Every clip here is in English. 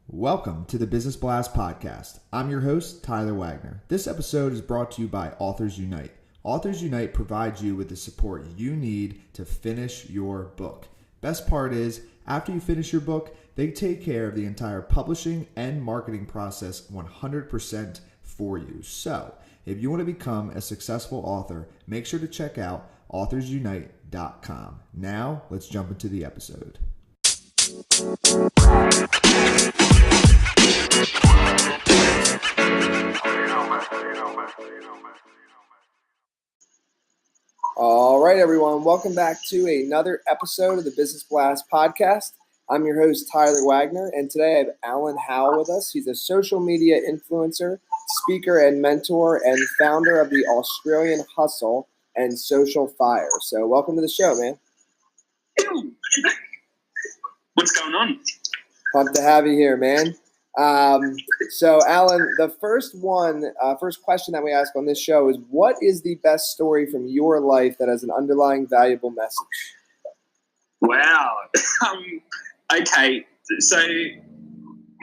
Welcome to the Business Blast Podcast. I'm your host, Tyler Wagner. This episode is brought to you by Authors Unite. Authors Unite provides you with the support you need to finish your book. Best part is, after you finish your book, they take care of the entire publishing and marketing process 100% for you. So, if you want to become a successful author, make sure to check out authorsunite.com. Now, let's jump into the episode. All right, everyone. Welcome back to another episode of the Business Blast Podcast. I'm your host, Tyler Wagner, and today I have Alan Howle with us. He's a social media influencer, speaker, and mentor, and founder of the Australian Hustle and Social Fire. So welcome to the show, man. What's going on? Pumped to have you here, man. So, Alan, the first question that we ask on this show is, what is the best story from your life that has an underlying valuable message? Wow. Okay. So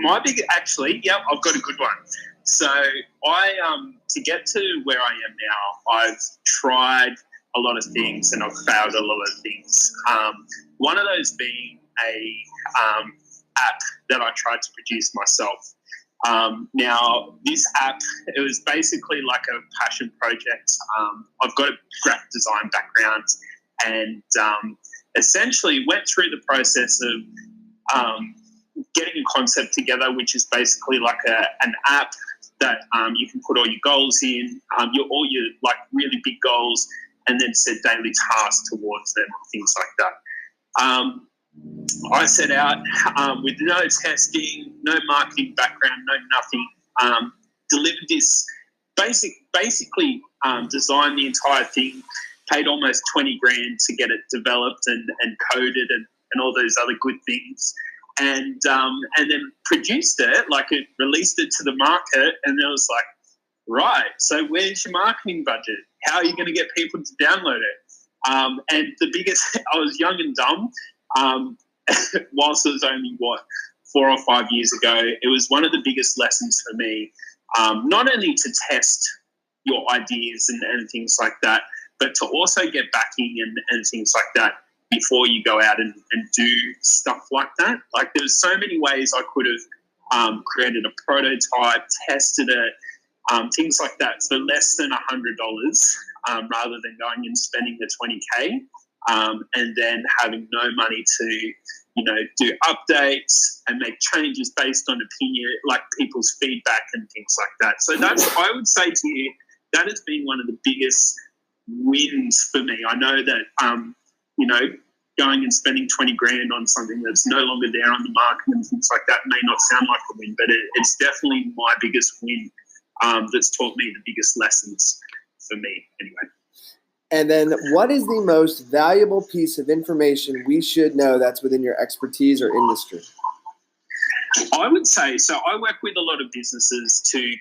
I've got a good one. So to get to where I am now, I've tried a lot of things and I've failed a lot of things. One of those being a app that I tried to produce myself. Now, this app, it was basically like a passion project. I've got a graphic design background and essentially went through the process of getting a concept together, which is basically like an app that you can put all your goals in, all your like really big goals, and then set daily tasks towards them, things like that. I set out with no testing, no marketing background, no nothing. Delivered this basically designed the entire thing, paid almost $20,000 to get it developed and coded and all those other good things, and then produced it, like it released it to the market, and it was like, right, so where's your marketing budget? How are you going to get people to download it? And the biggest, I was young and dumb. Whilst it was only 4 or 5 years ago, it was one of the biggest lessons for me, not only to test your ideas and things like that, but to also get backing and things like that before you go out and do stuff like that. Like, there's so many ways I could have created a prototype, tested it, things like that for less than $100, rather than going and spending the $20,000. And then having no money to, do updates and make changes based on opinion, like people's feedback and things like that. So I would say to you, that has been one of the biggest wins for me. I know that, going and spending $20,000 on something that's no longer there on the market and things like that may not sound like a win, but it's definitely my biggest win that's taught me the biggest lessons for me anyway. And then what is the most valuable piece of information we should know that's within your expertise or industry? I would say, so I work with a lot of businesses to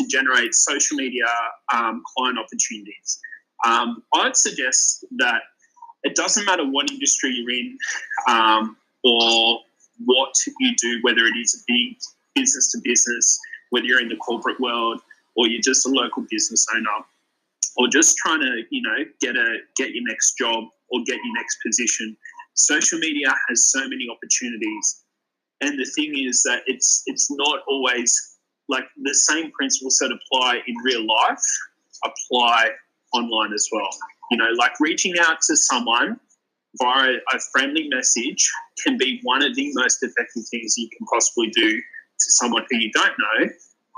generate social media client opportunities. I'd suggest that it doesn't matter what industry you're in or what you do, whether it is a big business to business, whether you're in the corporate world or you're just a local business owner, or just trying to, get your next job or get your next position. Social media has so many opportunities. And the thing is that it's not always like the same principles that apply in real life apply online as well. Like reaching out to someone via a friendly message can be one of the most effective things you can possibly do to someone who you don't know,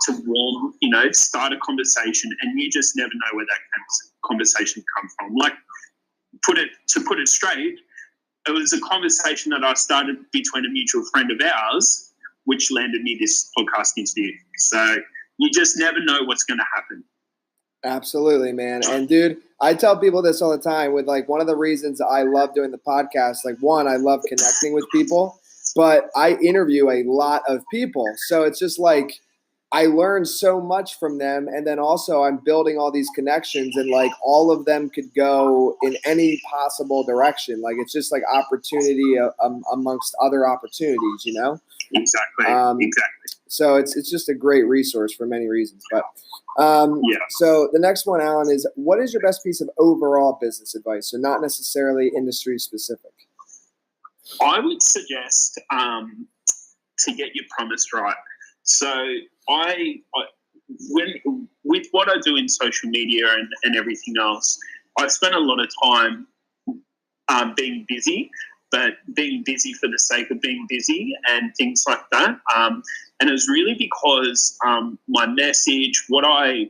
to warm, start a conversation, and you just never know where that conversation come from. Like, to put it straight, it was a conversation that I started between a mutual friend of ours, which landed me this podcast interview. So you just never know what's going to happen. Absolutely, man. And dude, I tell people this all the time with like one of the reasons I love doing the podcast, like one, I love connecting with people, but I interview a lot of people. So it's just like, I learned so much from them, and then also I'm building all these connections, and like all of them could go in any possible direction. Like it's just like opportunity amongst other opportunities, Exactly. So it's just a great resource for many reasons. But so the next one, Alan, is what is your best piece of overall business advice? So not necessarily industry specific. I would suggest to get your promise right. So with what I do in social media and everything else, I spend a lot of time being busy, but being busy for the sake of being busy and things like that. And it was really because my message, what I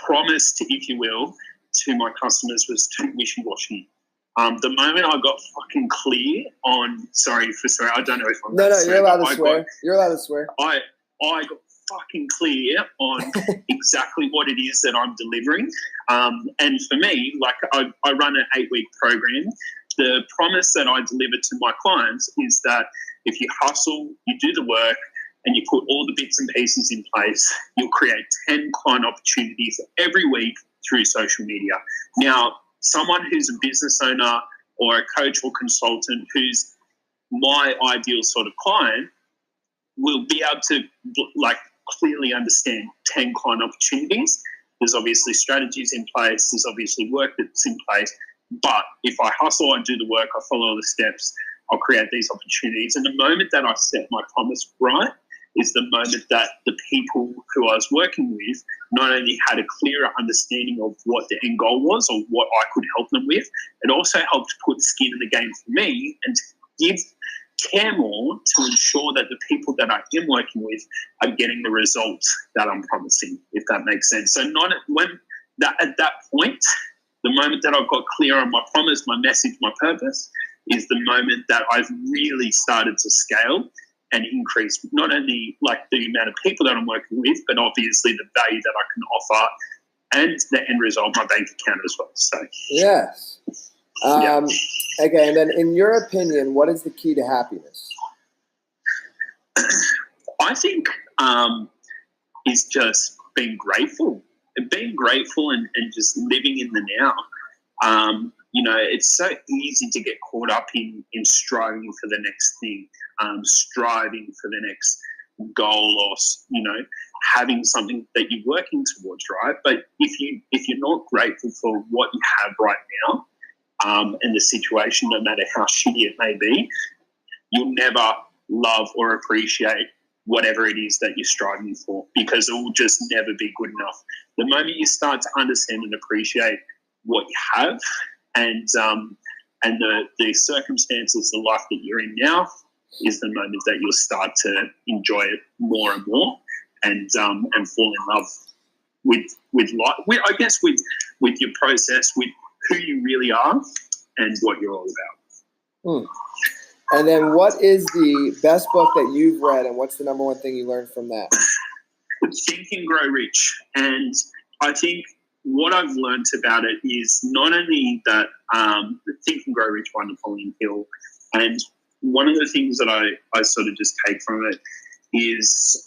promised, if you will, to my customers was too wishy-washy. The moment I got fucking clear on, sorry, I don't know if I'm No, you're allowed to swear. You're allowed to swear. I got fucking clear on exactly what it is that I'm delivering. And for me, like I run an 8-week program. The promise that I deliver to my clients is that if you hustle, you do the work, and you put all the bits and pieces in place, you'll create 10 client opportunities every week through social media. Now, someone who's a business owner or a coach or consultant who's my ideal sort of client will be able to like clearly understand 10 client opportunities. There's obviously strategies in place. There's obviously work that's in place. But if I hustle, I do the work, I follow the steps, I'll create these opportunities. And the moment that I set my promise right is the moment that the people who I was working with not only had a clearer understanding of what the end goal was or what I could help them with, it also helped put skin in the game for me and to care more to ensure that the people that I am working with are getting the results that I'm promising, if that makes sense. So at that point, the moment that I got clear on my promise, my message, my purpose, is the moment that I've really started to scale and increase not only like the amount of people that I'm working with, but obviously the value that I can offer and the end result, my bank account as well. So yes. Okay, and then in your opinion, what is the key to happiness? I think is just being grateful. Being grateful and just living in the now. It's so easy to get caught up in striving for the next thing, striving for the next goal, or having something that you're working towards, right? But if you're not grateful for what you have right now, and the situation, no matter how shitty it may be, you'll never love or appreciate whatever it is that you're striving for, because it will just never be good enough. The moment you start to understand and appreciate what you have and the circumstances, the life that you're in now, is the moment that you'll start to enjoy it more and more and fall in love with life. I guess with your process, with who you really are and what you're all about. And then what is the best book that you've read, and what's the number one thing you learned from that? Think and Grow Rich. And I think what I've learned about it is not only that Think and Grow Rich by Napoleon Hill, and one of the things that I sort of just take from it is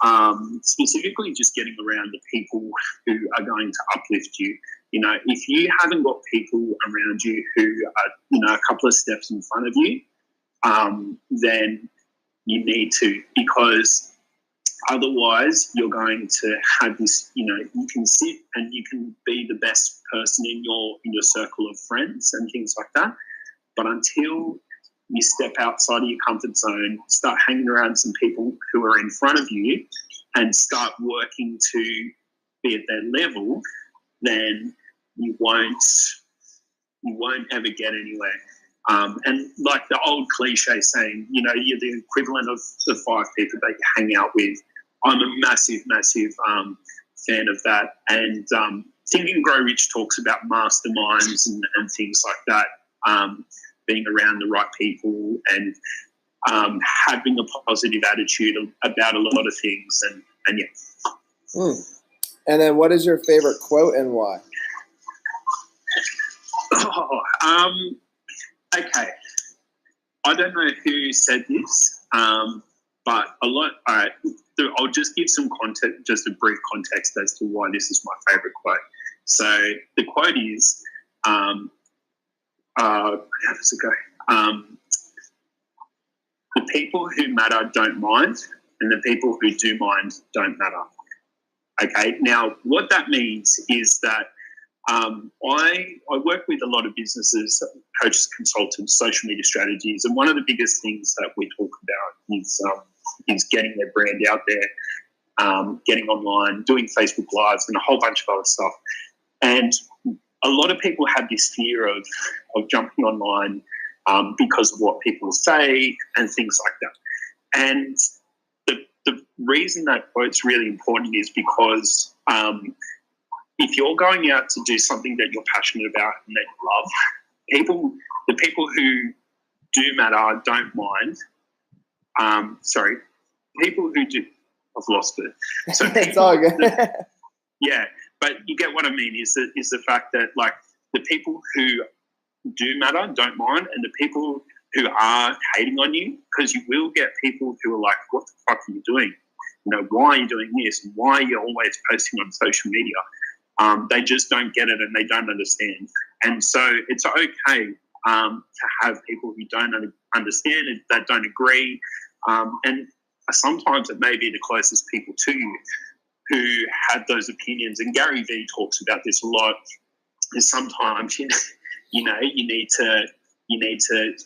specifically just getting around the people who are going to uplift you. If you haven't got people around you who are, a couple of steps in front of you, then you need to, because otherwise you're going to have this, you can sit and you can be the best person in your circle of friends and things like that. But until you step outside of your comfort zone, start hanging around some people who are in front of you and start working to be at their level, then you won't ever get anywhere. And like the old cliche saying, you're the equivalent of the 5 people that you hang out with. I'm a massive, massive fan of that. And Think and Grow Rich talks about masterminds and things like that, being around the right people and having a positive attitude about a lot of things. And yeah. And then what is your favorite quote and why? Okay. I don't know who said this, but all right, I'll just give some context, just a brief context as to why this is my favorite quote. So the quote is, how does it go? the people who matter don't mind, and the people who do mind don't matter. Okay, now what that means is that I work with a lot of businesses, coaches, consultants, social media strategies, and one of the biggest things that we talk about is getting their brand out there, getting online, doing Facebook Lives, and a whole bunch of other stuff. And a lot of people have this fear of jumping online because of what people say and things like that. And the reason that quote's really important is because if you're going out to do something that you're passionate about and that you love, the people who do matter don't mind. People who do, I've lost it. So it's all good. Yeah, but you get what I mean is the fact that like the people who do matter don't mind, and the people who are hating on you, because you will get people who are like, what the fuck are you doing? You know, why are you doing this? Why are you always posting on social media? They just don't get it and they don't understand. And so it's okay to have people who don't understand it, that don't agree. And sometimes it may be the closest people to you who have those opinions. And Gary Vee talks about this a lot, is sometimes, you know, you need to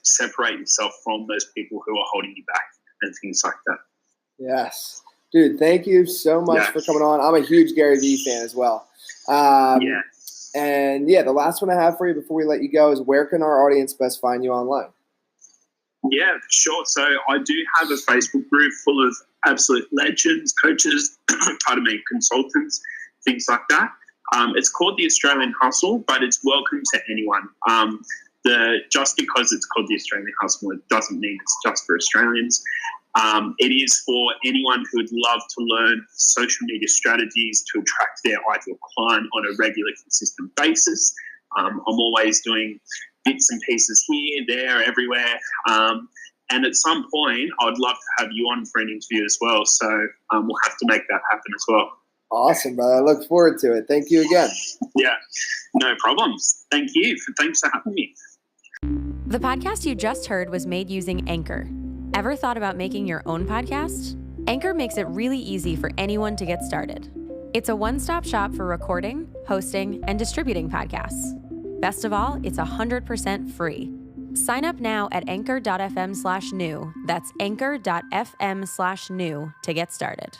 separate yourself from those people who are holding you back and things like that. Yes. Dude, thank you so much for coming on. I'm a huge Gary Vee fan as well. And the last one I have for you before we let you go is, where can our audience best find you online? Yeah, sure. So I do have a Facebook group full of absolute legends, coaches, consultants, things like that. It's called the Australian Hustle, but it's welcome to anyone. Just because it's called the Australian Hustle, it doesn't mean it's just for Australians. It is for anyone who would love to learn social media strategies to attract their ideal client on a regular, consistent basis. I'm always doing bits and pieces here, there, everywhere. And at some point, I'd love to have you on for an interview as well. So we'll have to make that happen as well. Awesome, brother. I look forward to it. Thank you again. Yeah, no problems. Thanks for having me. The podcast you just heard was made using Anchor. Ever thought about making your own podcast? Anchor makes it really easy for anyone to get started. It's a one-stop shop for recording, hosting, and distributing podcasts. Best of all, it's 100% free. Sign up now at anchor.fm/new. That's anchor.fm/new to get started.